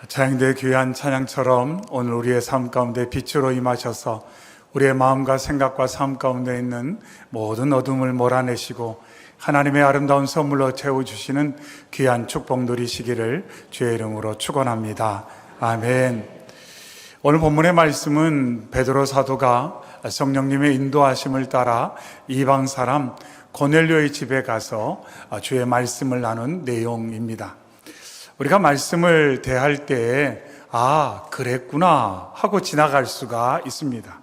찬양대의 귀한 찬양처럼 오늘 우리의 삶 가운데 빛으로 임하셔서 우리의 마음과 생각과 삶 가운데 있는 모든 어둠을 몰아내시고 하나님의 아름다운 선물로 채워주시는 귀한 축복 누리시기를 주의 이름으로 축원합니다. 아멘. 오늘 본문의 말씀은 베드로 사도가 성령님의 인도하심을 따라 이방 사람 고넬료의 집에 가서 주의 말씀을 나눈 내용입니다. 우리가 말씀을 대할 때에 그랬구나 하고 지나갈 수가 있습니다.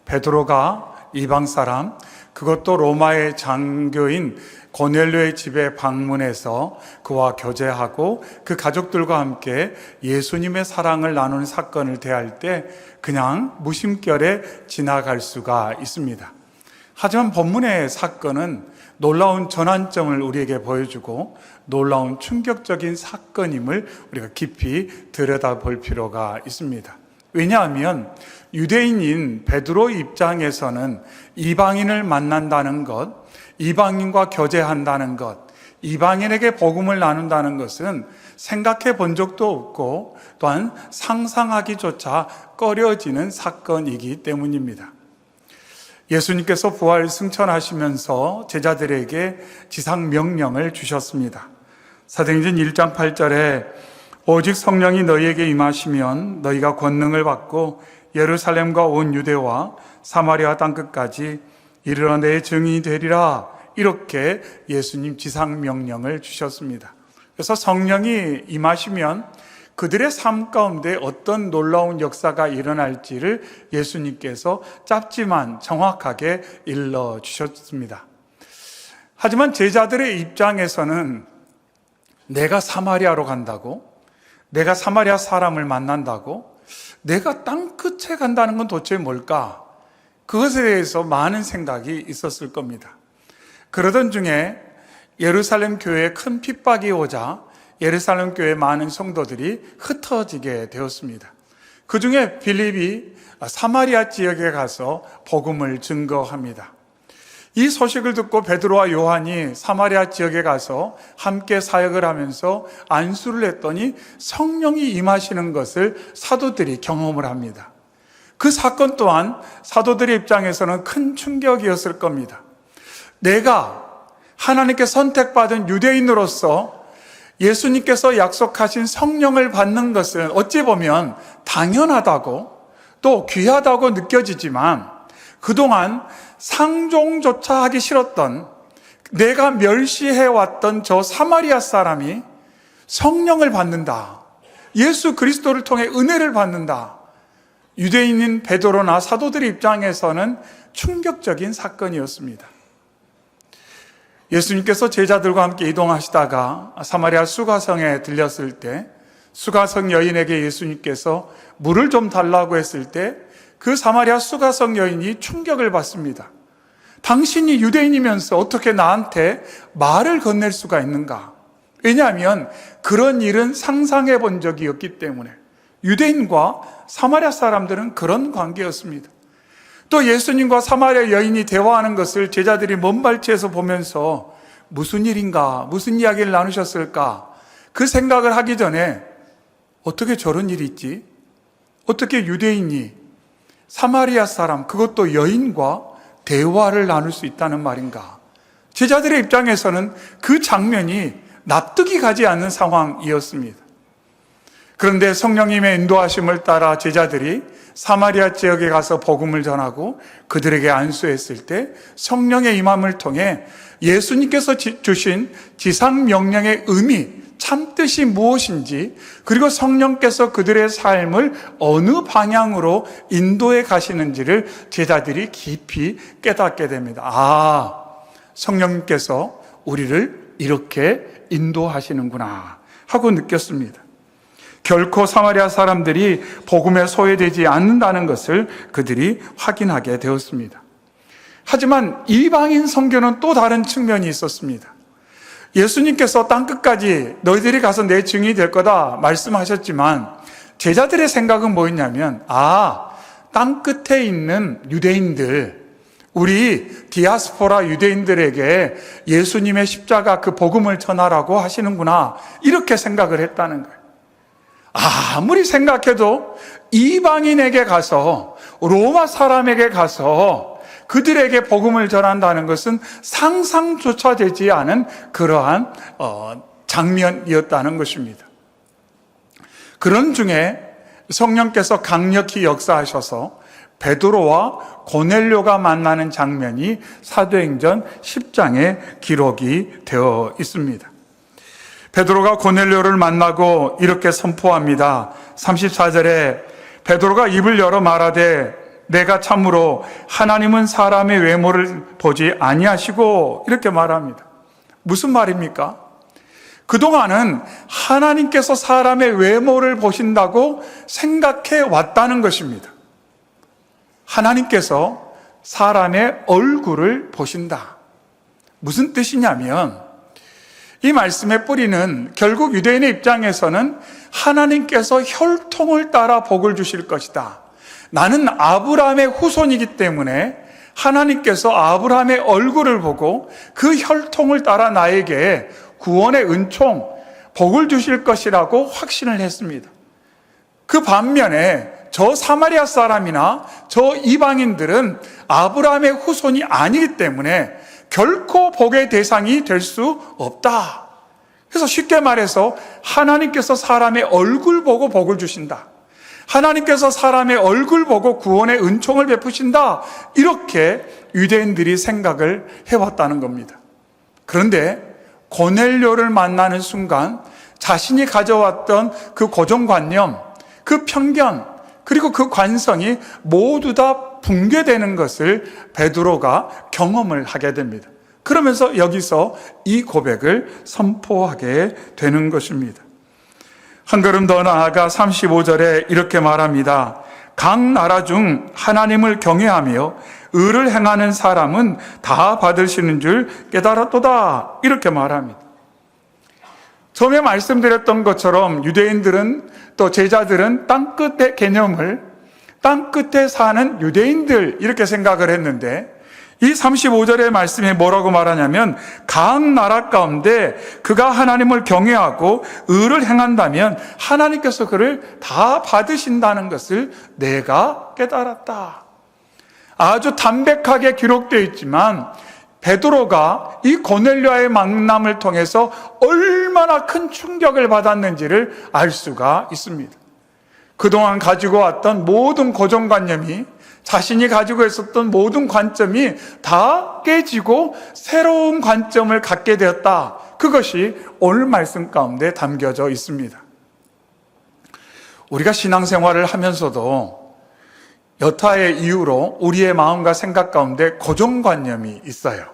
베드로가 이방 사람, 그것도 로마의 장교인 고넬료의 집에 방문해서 그와 교제하고 그 가족들과 함께 예수님의 사랑을 나누는 사건을 대할 때 그냥 무심결에 지나갈 수가 있습니다. 하지만 본문의 사건은 놀라운 전환점을 우리에게 보여주고 놀라운 충격적인 사건임을 우리가 깊이 들여다볼 필요가 있습니다. 왜냐하면 유대인인 베드로 입장에서는 이방인을 만난다는 것, 이방인과 교제한다는 것, 이방인에게 복음을 나눈다는 것은 생각해 본 적도 없고 또한 상상하기조차 꺼려지는 사건이기 때문입니다. 예수님께서 부활 승천하시면서 제자들에게 지상 명령을 주셨습니다. 사도행전 1장 8절에 오직 성령이 너희에게 임하시면 너희가 권능을 받고 예루살렘과 온 유대와 사마리아 땅끝까지 이르러 내 증인이 되리라, 이렇게 예수님 지상 명령을 주셨습니다. 그래서 성령이 임하시면 그들의 삶 가운데 어떤 놀라운 역사가 일어날지를 예수님께서 짧지만 정확하게 일러주셨습니다. 하지만 제자들의 입장에서는 내가 사마리아로 간다고, 내가 사마리아 사람을 만난다고, 내가 땅끝에 간다는 건 도대체 뭘까? 그것에 대해서 많은 생각이 있었을 겁니다. 그러던 중에 예루살렘 교회에 큰 핍박이 오자 예루살렘 교회 많은 성도들이 흩어지게 되었습니다. 그 중에 빌립이 사마리아 지역에 가서 복음을 증거합니다. 이 소식을 듣고 베드로와 요한이 사마리아 지역에 가서 함께 사역을 하면서 안수를 했더니 성령이 임하시는 것을 사도들이 경험을 합니다. 그 사건 또한 사도들의 입장에서는 큰 충격이었을 겁니다. 내가 하나님께 선택받은 유대인으로서 예수님께서 약속하신 성령을 받는 것은 어찌 보면 당연하다고 또 귀하다고 느껴지지만 그동안 상종조차 하기 싫었던, 내가 멸시해왔던 저 사마리아 사람이 성령을 받는다, 예수 그리스도를 통해 은혜를 받는다, 유대인인 베드로나 사도들의 입장에서는 충격적인 사건이었습니다. 예수님께서 제자들과 함께 이동하시다가 사마리아 수가성에 들렸을 때 수가성 여인에게 예수님께서 물을 좀 달라고 했을 때 그 사마리아 수가성 여인이 충격을 받습니다. 당신이 유대인이면서 어떻게 나한테 말을 건넬 수가 있는가? 왜냐하면 그런 일은 상상해 본 적이 없기 때문에. 유대인과 사마리아 사람들은 그런 관계였습니다. 또 예수님과 사마리아 여인이 대화하는 것을 제자들이 먼 발치에서 보면서 무슨 일인가, 무슨 이야기를 나누셨을까, 그 생각을 하기 전에 어떻게 저런 일이 있지? 어떻게 유대인이 사마리아 사람, 그것도 여인과 대화를 나눌 수 있다는 말인가? 제자들의 입장에서는 그 장면이 납득이 가지 않는 상황이었습니다. 그런데 성령님의 인도하심을 따라 제자들이 사마리아 지역에 가서 복음을 전하고 그들에게 안수했을 때 성령의 임함을 통해 예수님께서 주신 지상 명령의 의미, 참뜻이 무엇인지, 그리고 성령께서 그들의 삶을 어느 방향으로 인도해 가시는지를 제자들이 깊이 깨닫게 됩니다. 성령님께서 우리를 이렇게 인도하시는구나 하고 느꼈습니다. 결코 사마리아 사람들이 복음에 소외되지 않는다는 것을 그들이 확인하게 되었습니다. 하지만 이방인 선교는 또 다른 측면이 있었습니다. 예수님께서 땅끝까지 너희들이 가서 내 증인이 될 거다 말씀하셨지만 제자들의 생각은 뭐였냐면 땅끝에 있는 유대인들, 우리 디아스포라 유대인들에게 예수님의 십자가 그 복음을 전하라고 하시는구나, 이렇게 생각을 했다는 거예요. 아무리 생각해도 이방인에게 가서, 로마 사람에게 가서 그들에게 복음을 전한다는 것은 상상조차 되지 않은 그러한 장면이었다는 것입니다. 그런 중에 성령께서 강력히 역사하셔서 베드로와 고넬료가 만나는 장면이 사도행전 10장에 기록이 되어 있습니다. 베드로가 고넬료를 만나고 이렇게 선포합니다. 34절에 베드로가 입을 열어 말하되 내가 참으로 하나님은 사람의 외모를 보지 아니하시고, 이렇게 말합니다. 무슨 말입니까? 그동안은 하나님께서 사람의 외모를 보신다고 생각해 왔다는 것입니다. 하나님께서 사람의 얼굴을 보신다. 무슨 뜻이냐면, 이 말씀의 뿌리는 결국 유대인의 입장에서는 하나님께서 혈통을 따라 복을 주실 것이다. 나는 아브라함의 후손이기 때문에 하나님께서 아브라함의 얼굴을 보고 그 혈통을 따라 나에게 구원의 은총, 복을 주실 것이라고 확신을 했습니다. 그 반면에 저 사마리아 사람이나 저 이방인들은 아브라함의 후손이 아니기 때문에 결코 복의 대상이 될 수 없다. 그래서 쉽게 말해서 하나님께서 사람의 얼굴 보고 복을 주신다. 하나님께서 사람의 얼굴 보고 구원의 은총을 베푸신다. 이렇게 유대인들이 생각을 해왔다는 겁니다. 그런데 고넬료를 만나는 순간 자신이 가져왔던 그 고정관념, 그 편견, 그리고 그 관성이 모두 다 붕괴되는 것을 베드로가 경험을 하게 됩니다. 그러면서 여기서 이 고백을 선포하게 되는 것입니다. 한 걸음 더 나아가 35절에 이렇게 말합니다. 각 나라 중 하나님을 경외하며 의를 행하는 사람은 다 받으시는 줄 깨달았도다. 이렇게 말합니다. 처음에 말씀드렸던 것처럼 유대인들은, 또 제자들은 땅끝의 개념을 땅끝에 사는 유대인들 이렇게 생각을 했는데, 이 35절의 말씀이 뭐라고 말하냐면, 각 나라 가운데 그가 하나님을 경외하고 의를 행한다면 하나님께서 그를 다 받으신다는 것을 내가 깨달았다. 아주 담백하게 기록되어 있지만 베드로가 이 고넬료와의 만남을 통해서 얼마나 큰 충격을 받았는지를 알 수가 있습니다. 그동안 가지고 왔던 모든 고정관념이, 자신이 가지고 있었던 모든 관점이 다 깨지고 새로운 관점을 갖게 되었다. 그것이 오늘 말씀 가운데 담겨져 있습니다. 우리가 신앙생활을 하면서도 여타의 이유로 우리의 마음과 생각 가운데 고정관념이 있어요.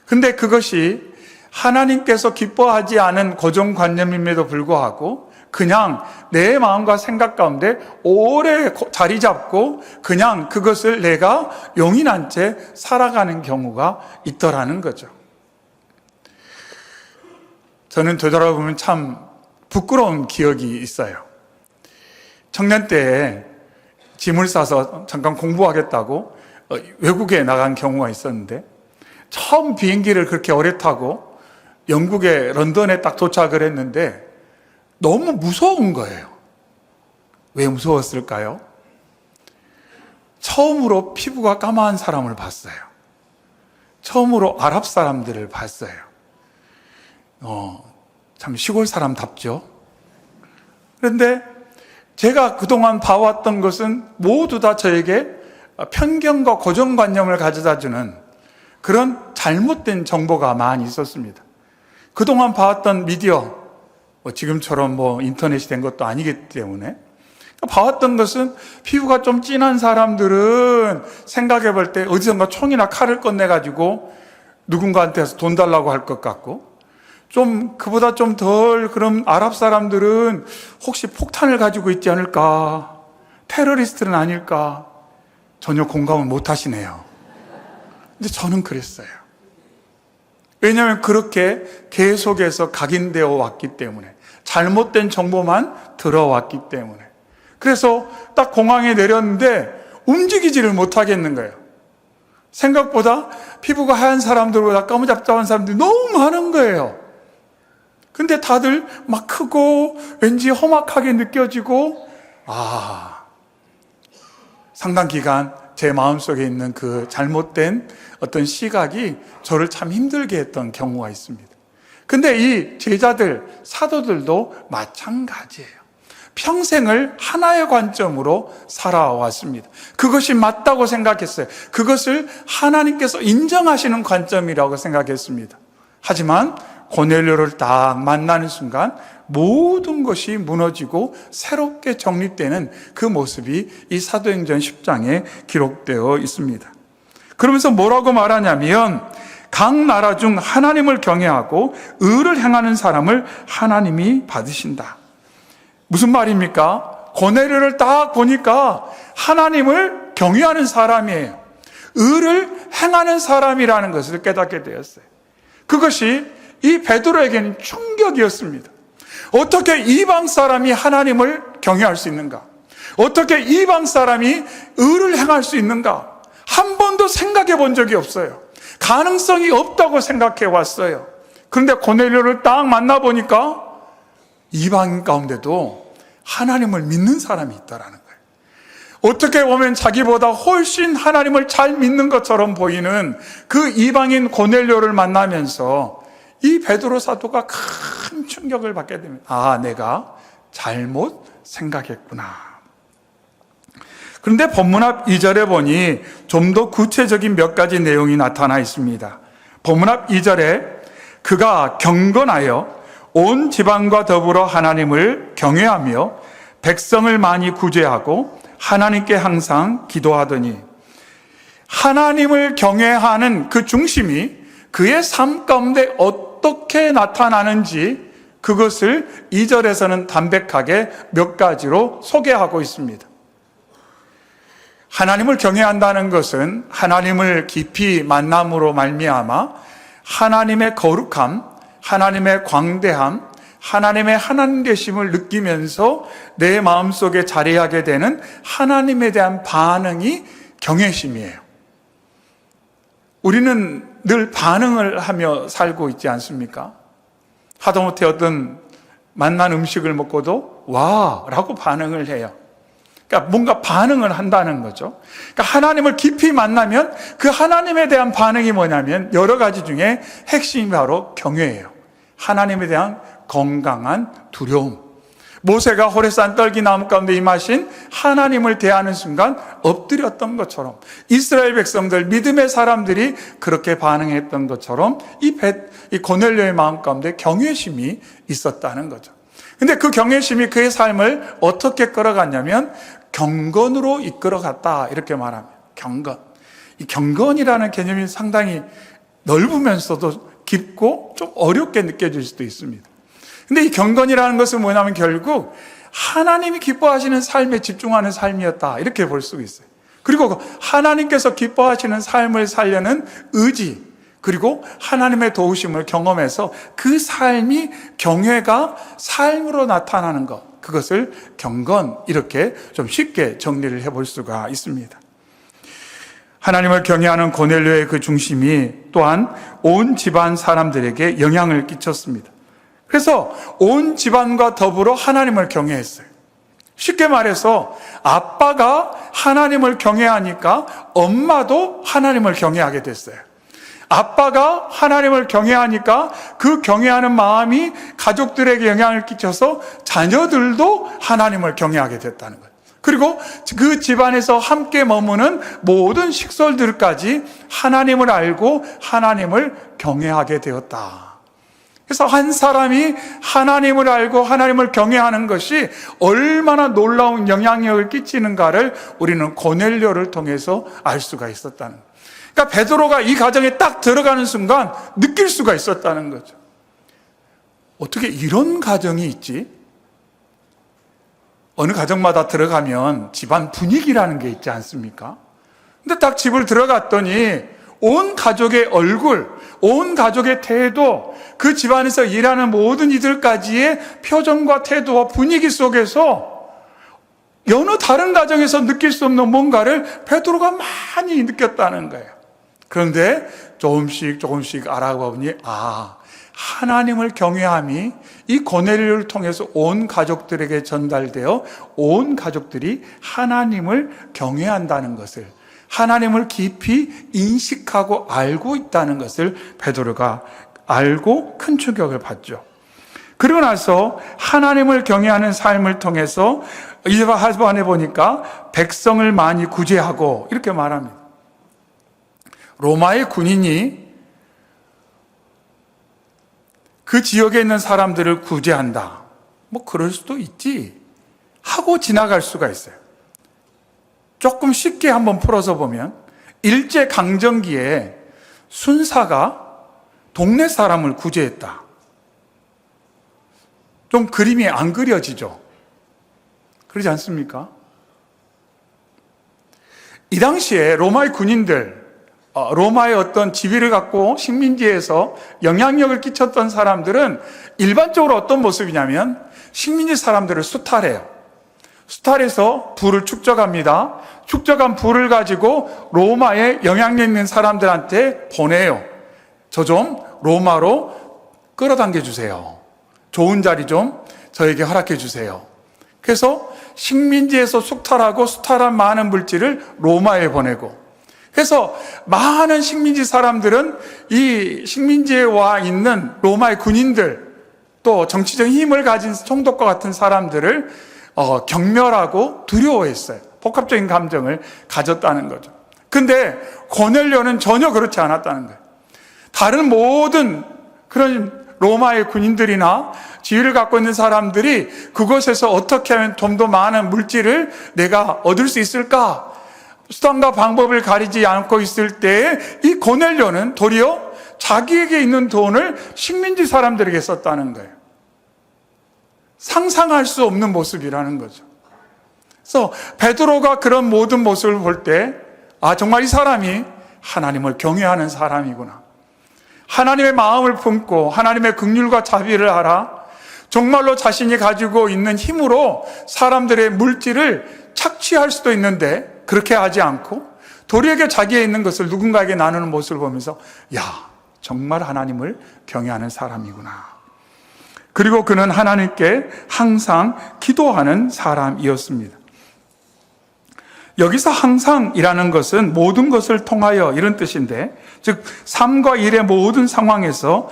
근데 그것이 하나님께서 기뻐하지 않은 고정관념임에도 불구하고 그냥 내 마음과 생각 가운데 오래 자리 잡고 그냥 그것을 내가 용인한 채 살아가는 경우가 있더라는 거죠. 저는 되돌아보면 참 부끄러운 기억이 있어요. 청년 때에 짐을 싸서 잠깐 공부하겠다고 외국에 나간 경우가 있었는데, 처음 비행기를 그렇게 오래 타고 영국의 런던에 딱 도착을 했는데 너무 무서운 거예요. 왜 무서웠을까요? 처음으로 피부가 까만 사람을 봤어요. 처음으로 아랍 사람들을 봤어요. 참 시골 사람답죠. 그런데 제가 그동안 봐왔던 것은 모두 다 저에게 편견과 고정관념을 가져다주는 그런 잘못된 정보가 많이 있었습니다. 그동안 봐왔던 미디어, 지금처럼 인터넷이 된 것도 아니기 때문에 봐왔던 것은 피부가 좀 진한 사람들은 생각해 볼 때 어디선가 총이나 칼을 꺼내가지고 누군가한테서 돈 달라고 할 것 같고, 그보다 좀 덜 그런 아랍 사람들은 혹시 폭탄을 가지고 있지 않을까, 테러리스트는 아닐까, 전혀 공감을 못 하시네요. 근데 저는 그랬어요. 왜냐하면 그렇게 계속해서 각인되어 왔기 때문에, 잘못된 정보만 들어왔기 때문에. 그래서 딱 공항에 내렸는데 움직이지를 못하겠는 거예요. 생각보다 피부가 하얀 사람들보다 까무잡잡한 사람들이 너무 많은 거예요. 근데 다들 막 크고 왠지 험악하게 느껴지고, 상당 기간 제 마음속에 있는 그 잘못된 어떤 시각이 저를 참 힘들게 했던 경우가 있습니다. 근데 이 제자들, 사도들도 마찬가지예요. 평생을 하나의 관점으로 살아왔습니다. 그것이 맞다고 생각했어요. 그것을 하나님께서 인정하시는 관점이라고 생각했습니다. 하지만 고넬료를 딱 만나는 순간 모든 것이 무너지고 새롭게 정립되는 그 모습이 이 사도행전 10장에 기록되어 있습니다. 그러면서 뭐라고 말하냐면, 각 나라 중 하나님을 경외하고 의를 행하는 사람을 하나님이 받으신다. 무슨 말입니까? 고넬료를 딱 보니까 하나님을 경외하는 사람이에요. 의를 행하는 사람이라는 것을 깨닫게 되었어요. 그것이 이 베드로에게는 충격이었습니다. 어떻게 이방 사람이 하나님을 경외할 수 있는가? 어떻게 이방 사람이 의를 행할 수 있는가? 한 번도 생각해 본 적이 없어요. 가능성이 없다고 생각해 왔어요. 그런데 고넬료를 딱 만나보니까 이방인 가운데도 하나님을 믿는 사람이 있다라는 거예요. 어떻게 보면 자기보다 훨씬 하나님을 잘 믿는 것처럼 보이는 그 이방인 고넬료를 만나면서 이 베드로 사도가 큰 충격을 받게 됩니다. 내가 잘못 생각했구나. 그런데 본문 앞 2절에 보니 좀 더 구체적인 몇 가지 내용이 나타나 있습니다. 본문 앞 2절에 그가 경건하여 온 지방과 더불어 하나님을 경외하며 백성을 많이 구제하고 하나님께 항상 기도하더니, 하나님을 경외하는 그 중심이 그의 삶 가운데 어떻게 나타나는지 그것을 2절에서는 담백하게 몇 가지로 소개하고 있습니다. 하나님을 경외한다는 것은 하나님을 깊이 만남으로 말미암아 하나님의 거룩함, 하나님의 광대함, 하나님의 하나님 되심을 느끼면서 내 마음속에 자리하게 되는 하나님에 대한 반응이 경외심이에요. 우리는 늘 반응을 하며 살고 있지 않습니까? 하다못해 어떤 맛난 음식을 먹고도 와! 라고 반응을 해요. 그러니까 뭔가 반응을 한다는 거죠. 그러니까 하나님을 깊이 만나면 그 하나님에 대한 반응이 뭐냐면 여러 가지 중에 핵심이 바로 경외예요. 하나님에 대한 건강한 두려움. 모세가 호레산 떨기나무 가운데 임하신 하나님을 대하는 순간 엎드렸던 것처럼, 이스라엘 백성들, 믿음의 사람들이 그렇게 반응했던 것처럼 이 고넬료의 마음 가운데 경외심이 있었다는 거죠. 근데 그 경외심이 그의 삶을 어떻게 끌어갔냐면 경건으로 이끌어갔다, 이렇게 말합니다. 경건. 이 경건이라는 개념이 상당히 넓으면서도 깊고 좀 어렵게 느껴질 수도 있습니다. 근데 이 경건이라는 것은 뭐냐면 결국 하나님이 기뻐하시는 삶에 집중하는 삶이었다, 이렇게 볼 수 있어요. 그리고 하나님께서 기뻐하시는 삶을 살려는 의지, 그리고 하나님의 도우심을 경험해서 그 삶이 경외가 삶으로 나타나는 것, 그것을 경건, 이렇게 좀 쉽게 정리를 해볼 수가 있습니다. 하나님을 경외하는 고넬료의 그 중심이 또한 온 집안 사람들에게 영향을 끼쳤습니다. 그래서 온 집안과 더불어 하나님을 경외했어요. 쉽게 말해서 아빠가 하나님을 경외하니까 엄마도 하나님을 경외하게 됐어요. 아빠가 하나님을 경외하니까 그 경외하는 마음이 가족들에게 영향을 끼쳐서 자녀들도 하나님을 경외하게 됐다는 거예요. 그리고 그 집안에서 함께 머무는 모든 식솔들까지 하나님을 알고 하나님을 경외하게 되었다. 그래서 한 사람이 하나님을 알고 하나님을 경외하는 것이 얼마나 놀라운 영향력을 끼치는가를 우리는 고넬료를 통해서 알 수가 있었다는 거예요. 그러니까 베드로가 이 가정에 딱 들어가는 순간 느낄 수가 있었다는 거죠. 어떻게 이런 가정이 있지? 어느 가정마다 들어가면 집안 분위기라는 게 있지 않습니까? 근데 딱 집을 들어갔더니 온 가족의 얼굴, 온 가족의 태도, 그 집안에서 일하는 모든 이들까지의 표정과 태도와 분위기 속에서 여느 다른 가정에서 느낄 수 없는 뭔가를 베드로가 많이 느꼈다는 거예요. 그런데 조금씩 알아보니 하나님을 경외함이 이 고넬료를 통해서 온 가족들에게 전달되어 온 가족들이 하나님을 경외한다는 것을, 하나님을 깊이 인식하고 알고 있다는 것을 베드로가 알고 큰 충격을 받죠. 그리고 나서 하나님을 경외하는 삶을 통해서 이 하반에 보니까 백성을 많이 구제하고 이렇게 말합니다. 로마의 군인이 그 지역에 있는 사람들을 구제한다. 뭐 그럴 수도 있지 하고 지나갈 수가 있어요. 조금 쉽게 한번 풀어서 보면 일제강점기에 순사가 동네 사람을 구제했다. 좀 그림이 안 그려지죠? 그러지 않습니까? 이 당시에 로마의 군인들, 로마의 어떤 지위를 갖고 식민지에서 영향력을 끼쳤던 사람들은 일반적으로 어떤 모습이냐면 식민지 사람들을 수탈해요. 수탈해서 부를 축적합니다. 축적한 부를 가지고 로마에 영향력 있는 사람들한테 보내요. 저 좀 로마로 끌어당겨 주세요. 좋은 자리 좀 저에게 허락해 주세요. 그래서 식민지에서 수탈하고 수탈한 많은 물질을 로마에 보내고, 그래서 많은 식민지 사람들은 이 식민지에 와 있는 로마의 군인들, 또 정치적 힘을 가진 총독과 같은 사람들을 경멸하고 두려워했어요. 복합적인 감정을 가졌다는 거죠. 근데 고넬료는 전혀 그렇지 않았다는 거예요. 다른 모든 그런 로마의 군인들이나 지위를 갖고 있는 사람들이 그곳에서 어떻게 하면 좀 더 많은 물질을 내가 얻을 수 있을까? 수단과 방법을 가리지 않고 있을 때에 이 고넬료는 도리어 자기에게 있는 돈을 식민지 사람들에게 썼다는 거예요. 상상할 수 없는 모습이라는 거죠. 그래서 베드로가 그런 모든 모습을 볼 때, 정말 이 사람이 하나님을 경외하는 사람이구나. 하나님의 마음을 품고 하나님의 긍휼과 자비를 알아 정말로 자신이 가지고 있는 힘으로 사람들의 물질을 착취할 수도 있는데 그렇게 하지 않고 도리어 자기에 있는 것을 누군가에게 나누는 모습을 보면서 정말 하나님을 경외하는 사람이구나. 그리고 그는 하나님께 항상 기도하는 사람이었습니다. 여기서 항상이라는 것은 모든 것을 통하여 이런 뜻인데, 즉 삶과 일의 모든 상황에서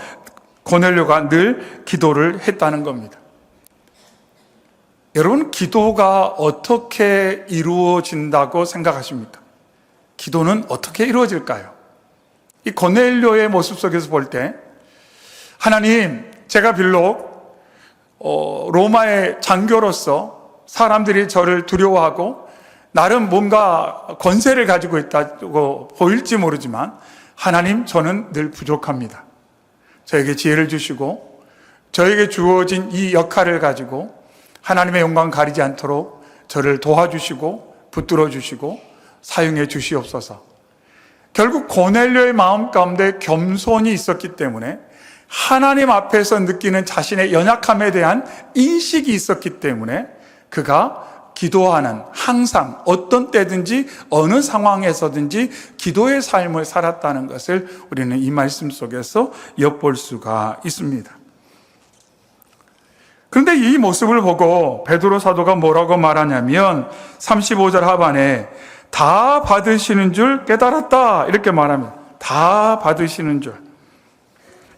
고넬료가 늘 기도를 했다는 겁니다. 여러분, 기도가 어떻게 이루어진다고 생각하십니까? 기도는 어떻게 이루어질까요? 이 고넬료의 모습 속에서 볼 때, 하나님, 제가 비록 로마의 장교로서 사람들이 저를 두려워하고 나름 뭔가 권세를 가지고 있다고 보일지 모르지만 하나님, 저는 늘 부족합니다. 저에게 지혜를 주시고 저에게 주어진 이 역할을 가지고 하나님의 영광 가리지 않도록 저를 도와주시고 붙들어 주시고 사용해 주시옵소서. 결국 고넬료의 마음 가운데 겸손이 있었기 때문에 하나님 앞에서 느끼는 자신의 연약함에 대한 인식이 있었기 때문에 그가 기도하는, 항상 어떤 때든지 어느 상황에서든지 기도의 삶을 살았다는 것을 우리는 이 말씀 속에서 엿볼 수가 있습니다. 그런데 이 모습을 보고 베드로 사도가 뭐라고 말하냐면 35절 하반에 다 받으시는 줄 깨달았다 이렇게 말합니다. 다 받으시는 줄.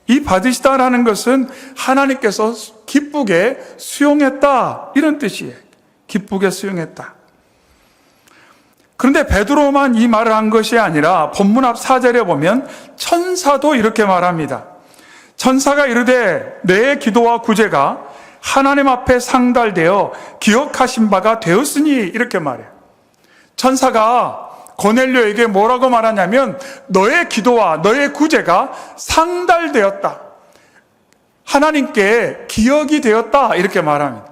이 받으시다라는 것은 하나님께서 기쁘게 수용했다 이런 뜻이에요. 기쁘게 수용했다. 그런데 베드로만 이 말을 한 것이 아니라 본문 앞 4절에 보면 천사도 이렇게 말합니다. 천사가 이르되 내 기도와 구제가 하나님 앞에 상달되어 기억하신 바가 되었으니 이렇게 말해요. 천사가 고넬료에게 뭐라고 말하냐면 너의 기도와 너의 구제가 상달되었다. 하나님께 기억이 되었다 이렇게 말합니다.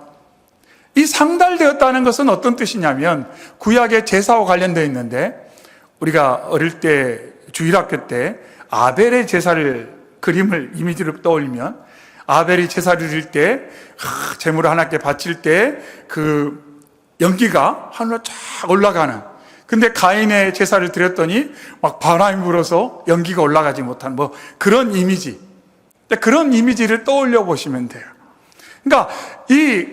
이 상달되었다는 것은 어떤 뜻이냐면 구약의 제사와 관련되어 있는데 우리가 어릴 때 주일학교 때 아벨의 제사를 그림을 이미지로 떠올리면 아벨이 제사를 드릴 때 제물을 하나님께 바칠 때 그 연기가 하늘로 쫙 올라가는, 근데 가인의 제사를 드렸더니 막 바람이 불어서 연기가 올라가지 못한 그런 이미지. 그런 이미지를 떠올려 보시면 돼요. 그러니까 이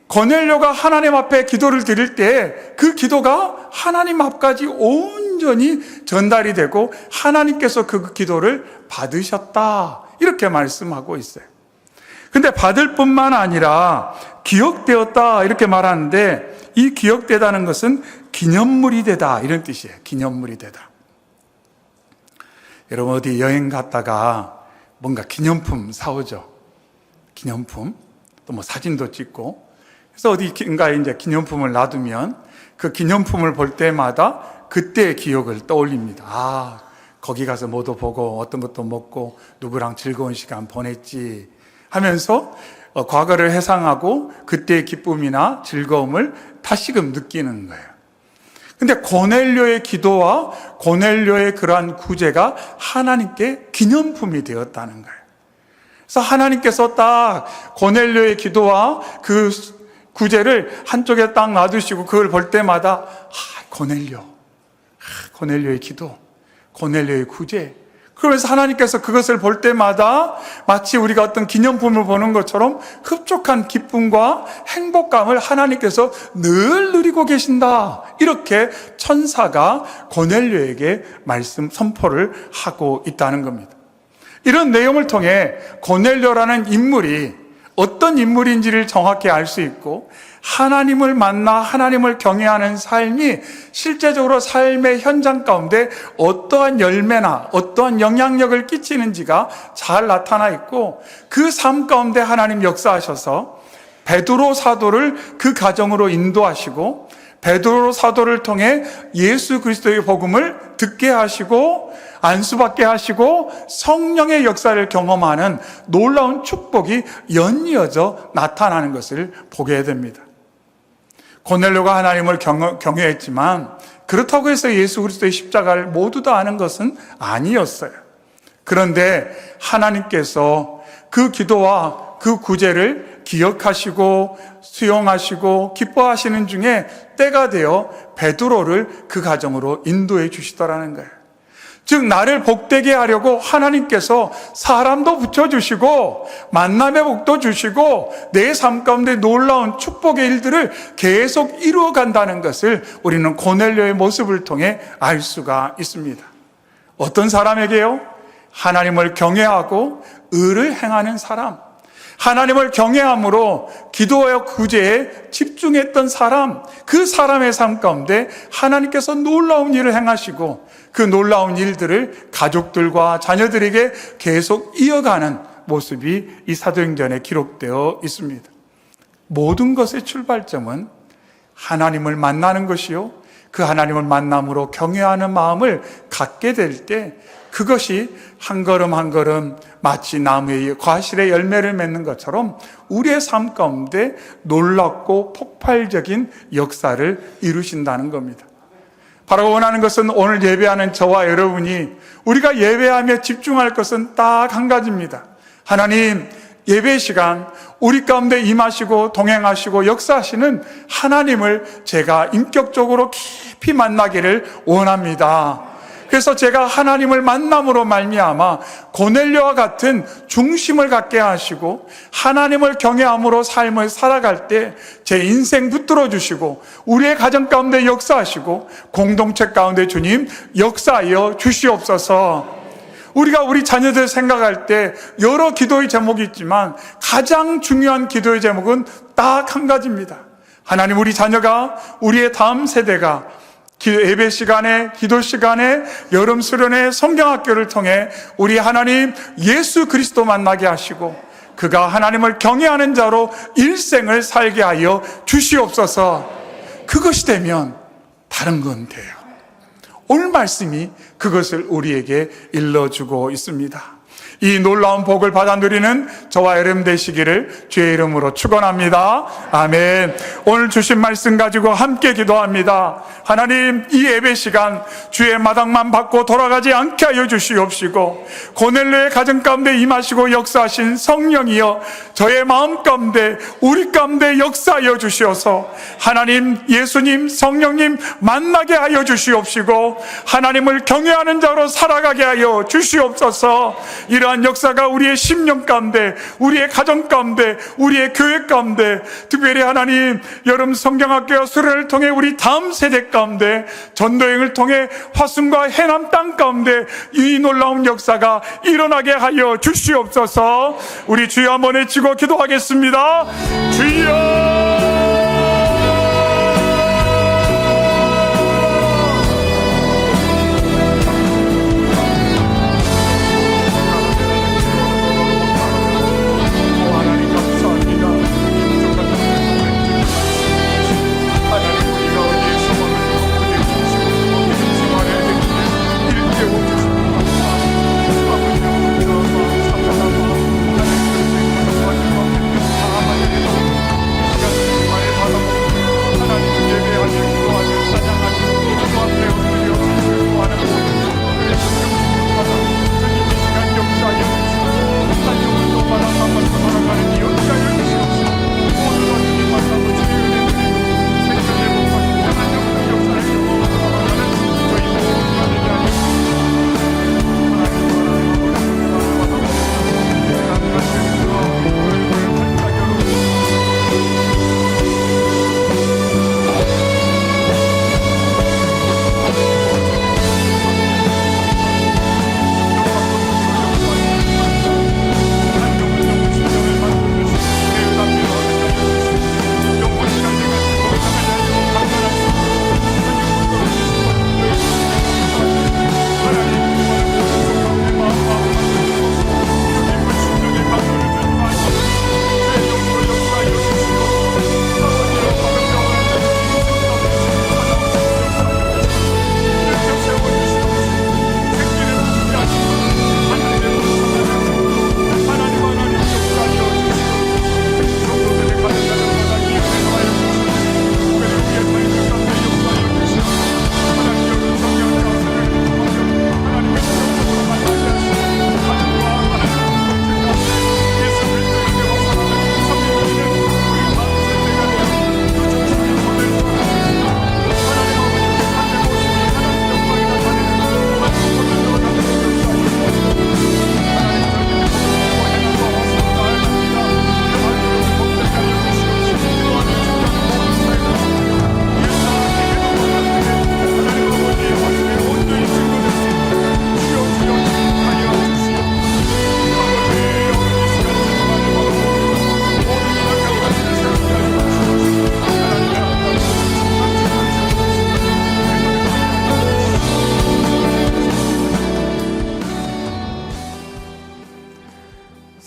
고넬료가 하나님 앞에 기도를 드릴 때 그 기도가 하나님 앞까지 온전히 전달이 되고 하나님께서 그 기도를 받으셨다, 이렇게 말씀하고 있어요. 근데 받을 뿐만 아니라 기억되었다, 이렇게 말하는데, 이 기억되다는 것은 기념물이 되다, 이런 뜻이에요. 기념물이 되다. 여러분 어디 여행 갔다가 뭔가 기념품 사오죠. 기념품, 또 뭐 사진도 찍고. 그래서 어디인가에 이제 기념품을 놔두면 그 기념품을 볼 때마다 그때의 기억을 떠올립니다. 아, 거기 가서 뭐도 보고 어떤 것도 먹고 누구랑 즐거운 시간 보냈지 하면서 과거를 회상하고 그때의 기쁨이나 즐거움을 다시금 느끼는 거예요. 근데 고넬료의 기도와 고넬료의 그러한 구제가 하나님께 기념품이 되었다는 거예요. 그래서 하나님께서 딱 고넬료의 기도와 그 구제를 한쪽에 딱 놔두시고 그걸 볼 때마다 고넬료의 기도, 고넬료의 구제, 그러면서 하나님께서 그것을 볼 때마다 마치 우리가 어떤 기념품을 보는 것처럼 흡족한 기쁨과 행복감을 하나님께서 늘 누리고 계신다, 이렇게 천사가 고넬료에게 말씀 선포를 하고 있다는 겁니다. 이런 내용을 통해 고넬료라는 인물이 어떤 인물인지를 정확히 알 수 있고, 하나님을 만나 하나님을 경외하는 삶이 실제적으로 삶의 현장 가운데 어떠한 열매나 어떠한 영향력을 끼치는지가 잘 나타나 있고, 그 삶 가운데 하나님 역사하셔서 베드로 사도를 그 가정으로 인도하시고 베드로 사도를 통해 예수 그리스도의 복음을 듣게 하시고 안수받게 하시고 성령의 역사를 경험하는 놀라운 축복이 연이어져 나타나는 것을 보게 됩니다. 고넬료가 하나님을 경외했지만 그렇다고 해서 예수 그리스도의 십자가를 모두 다 아는 것은 아니었어요. 그런데 하나님께서 그 기도와 그 구제를 기억하시고 수용하시고 기뻐하시는 중에 때가 되어 베드로를 그 가정으로 인도해 주시더라는 거예요. 즉 나를 복되게 하려고 하나님께서 사람도 붙여주시고 만남의 복도 주시고 내 삶 가운데 놀라운 축복의 일들을 계속 이루어 간다는 것을 우리는 고넬료의 모습을 통해 알 수가 있습니다. 어떤 사람에게요? 하나님을 경외하고 의를 행하는 사람, 하나님을 경외함으로 기도와 구제에 집중했던 사람, 그 사람의 삶 가운데 하나님께서 놀라운 일을 행하시고 그 놀라운 일들을 가족들과 자녀들에게 계속 이어가는 모습이 이 사도행전에 기록되어 있습니다. 모든 것의 출발점은 하나님을 만나는 것이요, 그 하나님을 만남으로 경외하는 마음을 갖게 될 때 그것이 한 걸음 한 걸음 마치 나무의 과실의 열매를 맺는 것처럼 우리의 삶 가운데 놀랍고 폭발적인 역사를 이루신다는 겁니다. 바로 원하는 것은 오늘 예배하는 저와 여러분이 우리가 예배하며 집중할 것은 딱 한 가지입니다. 하나님, 예배 시간 우리 가운데 임하시고 동행하시고 역사하시는 하나님을 제가 인격적으로 깊이 만나기를 원합니다. 그래서 제가 하나님을 만남으로 말미암아 고넬료와 같은 중심을 갖게 하시고 하나님을 경외함으로 삶을 살아갈 때 제 인생 붙들어 주시고 우리의 가정 가운데 역사하시고 공동체 가운데 주님 역사하여 주시옵소서. 우리가 우리 자녀들 생각할 때 여러 기도의 제목이 있지만 가장 중요한 기도의 제목은 딱 한 가지입니다. 하나님, 우리 자녀가, 우리의 다음 세대가 예배 시간에, 기도 시간에, 여름 수련회, 성경학교를 통해 우리 하나님 예수 그리스도 만나게 하시고 그가 하나님을 경외하는 자로 일생을 살게 하여 주시옵소서. 그것이 되면 다른 건 돼요. 오늘 말씀이 그것을 우리에게 일러주고 있습니다. 이 놀라운 복을 받아 누리는 저와 여러분 되시기를 주의 이름으로 축원합니다. 아멘. 오늘 주신 말씀 가지고 함께 기도합니다. 하나님, 이 예배 시간 주의 마당만 받고 돌아가지 않게 하여 주시옵시고 고넬료의 가정 가운데 임하시고 역사하신 성령이여 저의 마음 가운데 우리 가운데 역사하여 주시어서 하나님, 예수님, 성령님 만나게 하여 주시옵시고 하나님을 경외하는 자로 살아가게 하여 주시옵소서. 이런 이러한 역사가 우리의 심령 가운데, 우리의 가정 가운데, 우리의 교회 가운데, 특별히 하나님 여름 성경학교 수련을 통해 우리 다음 세대 가운데, 전도행을 통해 화순과 해남 땅 가운데 이 놀라운 역사가 일어나게 하여 주시옵소서. 우리 주여 한번 외치고 기도하겠습니다. 주여!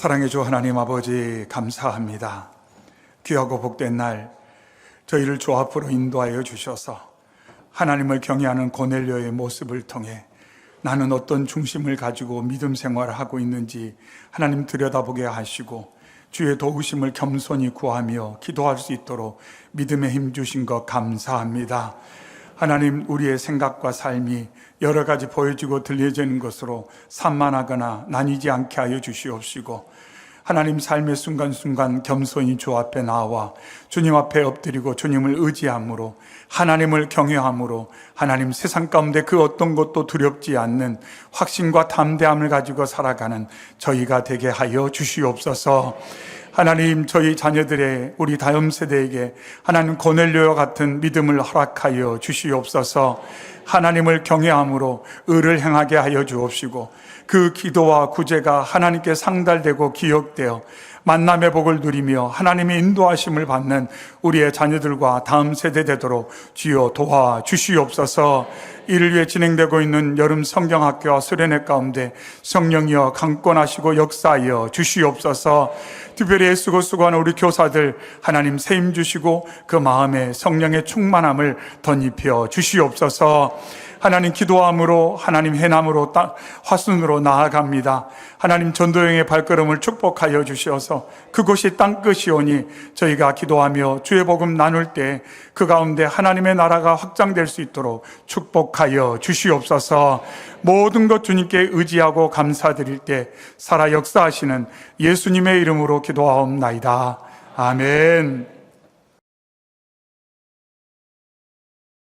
사랑의 주 하나님 아버지 감사합니다. 귀하고 복된 날 저희를 주 앞으로 인도하여 주셔서 하나님을 경외하는 고넬료의 모습을 통해 나는 어떤 중심을 가지고 믿음 생활을 하고 있는지 하나님 들여다보게 하시고 주의 도우심을 겸손히 구하며 기도할 수 있도록 믿음의 힘 주신 것 감사합니다. 하나님, 우리의 생각과 삶이 여러 가지 보여지고 들려지는 것으로 산만하거나 나뉘지 않게 하여 주시옵시고, 하나님 삶의 순간순간 겸손히 주 앞에 나와 주님 앞에 엎드리고 주님을 의지함으로, 하나님을 경외함으로 하나님 세상 가운데 그 어떤 것도 두렵지 않는 확신과 담대함을 가지고 살아가는 저희가 되게 하여 주시옵소서. 하나님, 저희 자녀들의 우리 다음 세대에게 하나님 고넬료와 같은 믿음을 허락하여 주시옵소서. 하나님을 경외함으로 의를 행하게 하여 주옵시고, 그 기도와 구제가 하나님께 상달되고 기억되어 만남의 복을 누리며 하나님의 인도하심을 받는 우리의 자녀들과 다음 세대 되도록 주여 도와주시옵소서. 이를 위해 진행되고 있는 여름 성경학교와 수련회 가운데 성령이여 강권하시고 역사하여 주시옵소서. 특별히 애쓰고 수고하는 우리 교사들 하나님 세임 주시고 그 마음에 성령의 충만함을 덧입혀 주시옵소서. 하나님, 기도함으로 하나님 해남으로 화순으로 나아갑니다. 하나님, 전도여행의 발걸음을 축복하여 주셔서 그곳이 땅끝이오니 저희가 기도하며 주의 복음 나눌 때 그 가운데 하나님의 나라가 확장될 수 있도록 축복하여 주시옵소서. 모든 것 주님께 의지하고 감사드릴 때 살아 역사하시는 예수님의 이름으로 기도하옵나이다. 아멘.